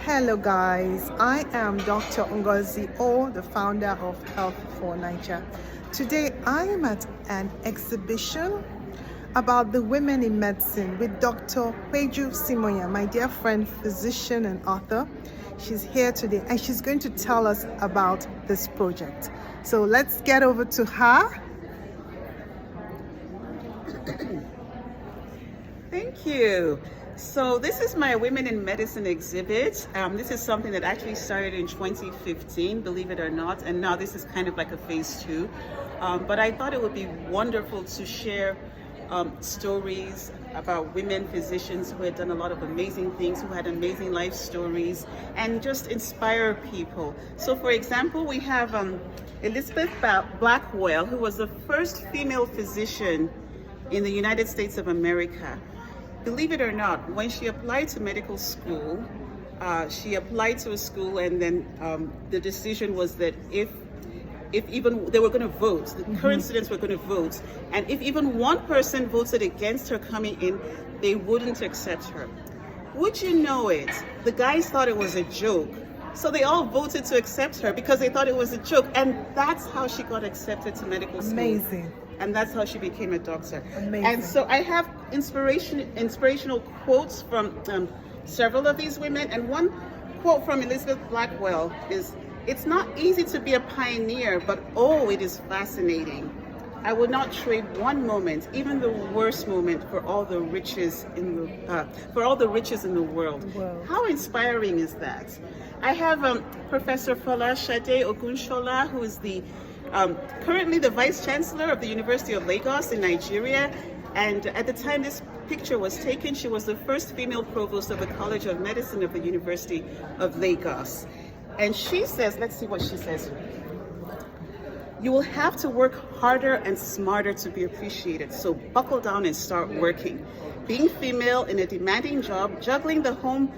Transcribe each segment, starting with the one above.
Hello guys, I am Dr. Ngozi O, the founder of Health for Naija. Today I am at an exhibition about the women in medicine with Dr. Peju Simonya, my dear friend, physician and author. She's here today and she's going to tell us about this project. So let's get over to her. Thank you. So this is my Women in Medicine exhibit. This is something that actually started in 2015, believe it or not, and now this is kind of like a phase two. But I thought it would be wonderful to share stories about women physicians who had done a lot of amazing things, who had amazing life stories, and just inspire people. So for example, we have Elizabeth Blackwell, who was the first female physician in the United States of America. Believe it or not, when she applied to medical school, she applied to a school, and then the decision was that if even they were going to vote, the current students were going to vote, and if even one person voted against her coming in, they wouldn't accept her. Would you know it? The guys thought it was a joke. So they all voted to accept her because they thought it was a joke, and that's how she got accepted to medical school. Amazing. And that's how she became a doctor. Amazing. And so I have inspirational quotes from several of these women. And one quote from Elizabeth Blackwell is, "It's not easy to be a pioneer, but oh, it is fascinating. I would not trade one moment, even the worst moment, for all the riches in the world." How inspiring is that? I have Professor Folashade Ogunshola, who is currently the Vice Chancellor of the University of Lagos in Nigeria. And at the time this picture was taken, she was the first female provost of the College of Medicine of the University of Lagos. And she says, let's see what she says. "You will have to work harder and smarter to be appreciated, so buckle down and start working. Being female in a demanding job, juggling the home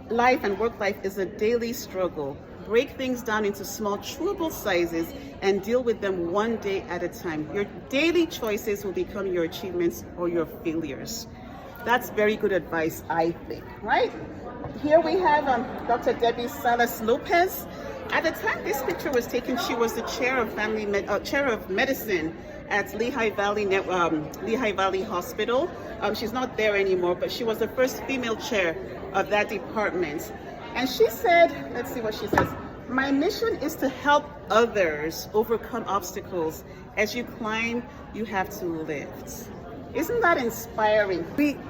life and work life is a daily struggle. Break things down into small, chewable sizes and deal with them one day at a time. Your daily choices will become your achievements or your failures." That's very good advice, I think, right? Here we have Dr. Debbie Salas Lopez. At the time this picture was taken, she was the chair of medicine at Lehigh Valley Hospital. She's not there anymore, but she was the first female chair of that department. And she said, let's see what she says, "My mission is to help others overcome obstacles. As you climb, you have to lift." Isn't that inspiring?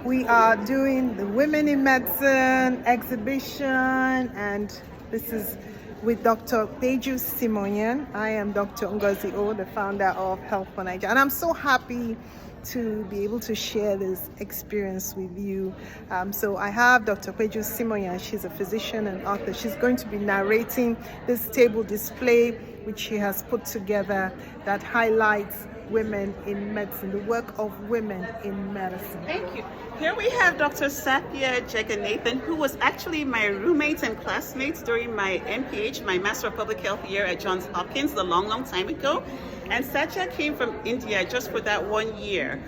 We are doing the Women in Medicine exhibition, and this is with Dr. Peju Simonya. I am Dr. Ngozi O, the founder of Health for Naija, and I'm so happy to be able to share this experience with you. So I have Dr. Peju Simonya. She's a physician and author. She's going to be narrating this table display, which she has put together, that highlights women in medicine, the work of women in medicine. Thank you. Here we have Dr. Sathya Jagannathan, who was actually my roommate and classmate during my MPH, my Master of Public Health year at Johns Hopkins, a long, long time ago. And Satya came from India just for that 1 year.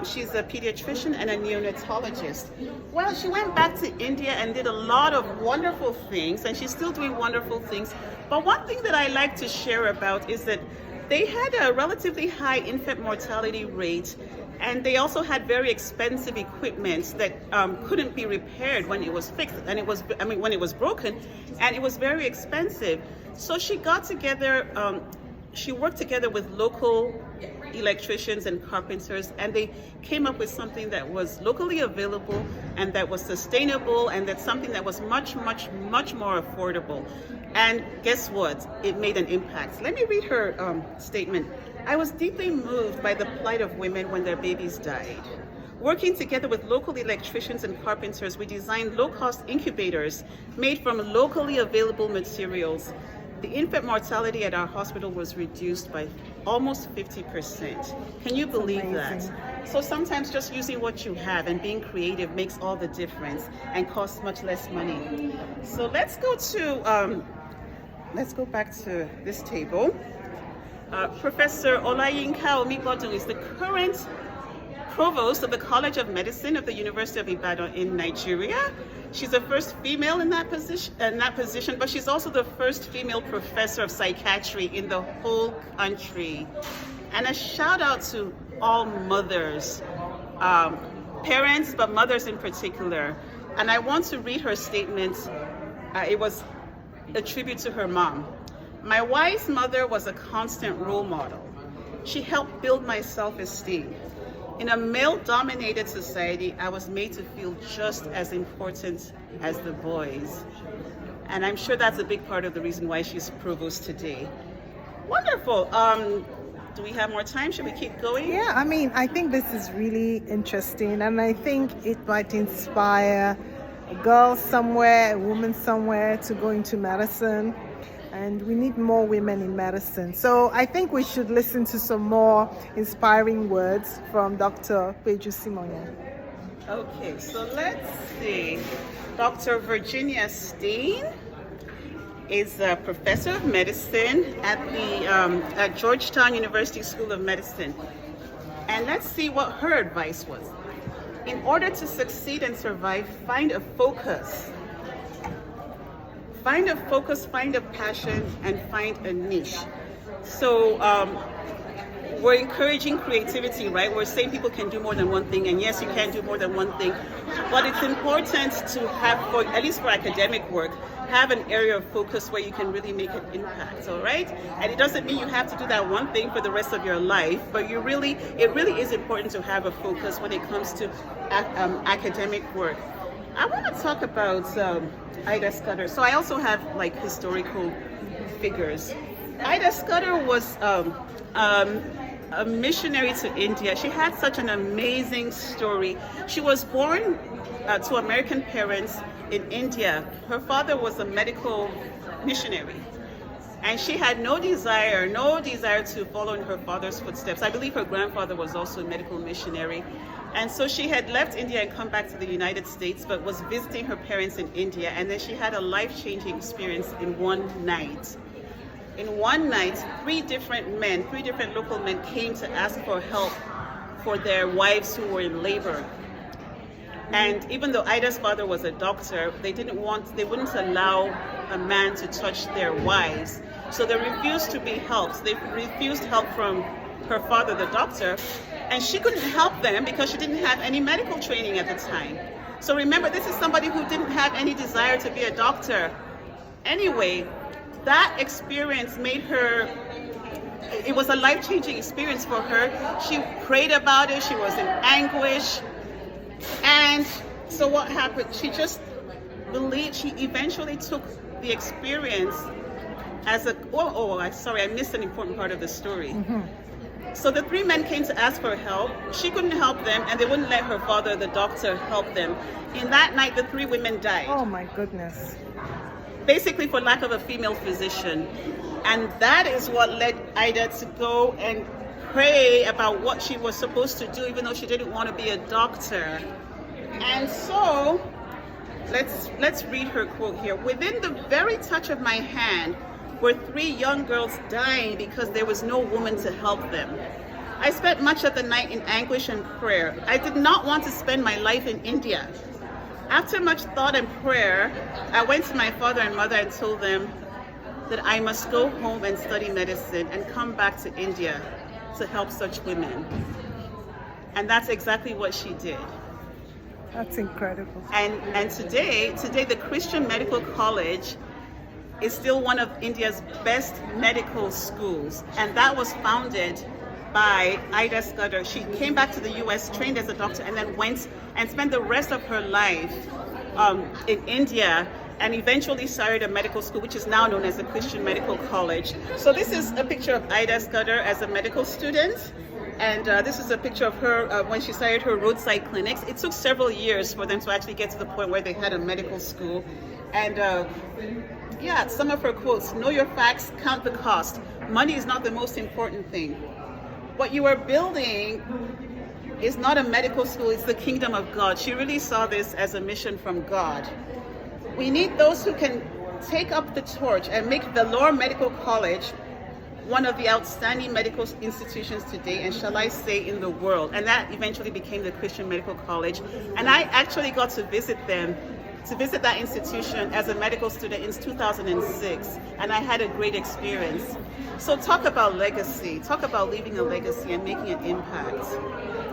She's a pediatrician and a neonatologist. Well, she went back to India and did a lot of wonderful things, and she's still doing wonderful things. But one thing that I like to share about is that they had a relatively high infant mortality rate, and they also had very expensive equipment that couldn't be repaired when it was fixed, and when it was broken, and it was very expensive. So she got together. She worked together with local electricians and carpenters, and they came up with something that was locally available and that was sustainable, and that's something that was much, much, much more affordable. And guess what? It made an impact. Let me read her statement. "I was deeply moved by the plight of women when their babies died. Working together with local electricians and carpenters, we designed low-cost incubators made from locally available materials. The infant mortality at our hospital was reduced by almost 50%. Can you believe that? So sometimes just using what you have and being creative makes all the difference and costs much less money. So let's go back to this table. Professor Olayinka Omigbodun is the current provost of the College of Medicine of the University of Ibadan in Nigeria. She's the first female in that position, but she's also the first female professor of psychiatry in the whole country. And a shout out to all mothers, parents, but mothers in particular. And I want to read her statement. It was a tribute to her mom. My wife's mother was a constant role model. She helped build my self-esteem. In a male-dominated society, I was made to feel just as important as the boys. And I'm sure that's a big part of the reason why she's provost today. Wonderful. Do we have more time? Should we keep going? Yeah, I mean, I think this is really interesting, and I think it might inspire a girl somewhere, a woman somewhere to go into medicine. And we need more women in medicine. So I think we should listen to some more inspiring words from Dr. Peju Simonian. Okay, so let's see. Dr. Virginia Steen is a professor of medicine at the at Georgetown University School of Medicine. And let's see what her advice was. In order to succeed and survive, find a focus. Find a focus, find a passion, and find a niche. So we're encouraging creativity, right? We're saying people can do more than one thing, and yes, you can do more than one thing, but it's important to have, for at least for academic work, have an area of focus where you can really make an impact, all right? And it doesn't mean you have to do that one thing for the rest of your life, but it really is important to have a focus when it comes to academic work. I want to talk about Ida Scudder. So I also have like historical figures. Ida Scudder was a missionary to India. She had such an amazing story. She was born to American parents in India. Her father was a medical missionary, and she had no desire to follow in her father's footsteps. I believe her grandfather was also a medical missionary. And so she had left India and come back to the United States, but was visiting her parents in India. And then she had a life-changing experience in one night. In one night, three different local men came to ask for help for their wives who were in labor. And even though Ida's father was a doctor, they wouldn't allow a man to touch their wives. So they refused to be helped. They refused help from her father, the doctor, and she couldn't help them because she didn't have any medical training at the time. So remember, this is somebody who didn't have any desire to be a doctor. Anyway, that experience made her, it was a life-changing experience for her. She prayed about it, she was in anguish. And so what happened? She just believed, she eventually took the experience as a, sorry, I missed an important part of the story. Mm-hmm. So the three men came to ask for help. She couldn't help them, and they wouldn't let her father, the doctor, help them. In that night, the three women died. Oh my goodness. Basically for lack of a female physician. And that is what led Ida to go and pray about what she was supposed to do, even though she didn't want to be a doctor. And so, let's read her quote here. Within the very touch of my hand were three young girls dying because there was no woman to help them. I spent much of the night in anguish and prayer. I did not want to spend my life in India. After much thought and prayer, I went to my father and mother and told them that I must go home and study medicine and come back to India to help such women. And that's exactly what she did. That's incredible. And today the Christian Medical College is still one of India's best medical schools, and that was founded by Ida Scudder. She came back to the US, trained as a doctor, and then went and spent the rest of her life in India, and eventually started a medical school, which is now known as the Christian Medical College. So this is a picture of Ida Scudder as a medical student, and this is a picture of her when she started her roadside clinics. It took several years for them to actually get to the point where they had a medical school. And yeah, some of her quotes: know your facts, count the cost. Money is not the most important thing. What you are building is not a medical school, it's the kingdom of God. She really saw this as a mission from God. We need those who can take up the torch and make Vellore Medical College one of the outstanding medical institutions today, and shall I say in the world. And that eventually became the Christian Medical College. And I actually got to visit them to visit that institution as a medical student in 2006, and I had a great experience. So talk about legacy, talk about leaving a legacy and making an impact.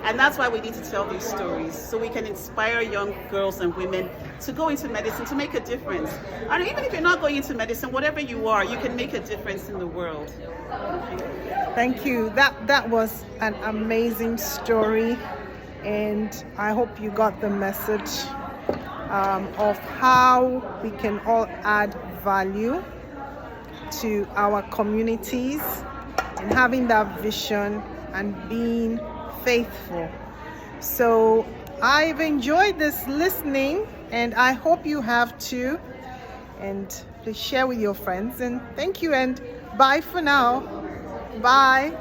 And that's why we need to tell these stories, so we can inspire young girls and women to go into medicine, to make a difference. And even if you're not going into medicine, whatever you are, you can make a difference in the world. Thank you. That was an amazing story, and I hope you got the message of how we can all add value to our communities and having that vision and being faithful. So I've enjoyed this listening, and I hope you have too. And please share with your friends. And thank you, and bye for now. Bye.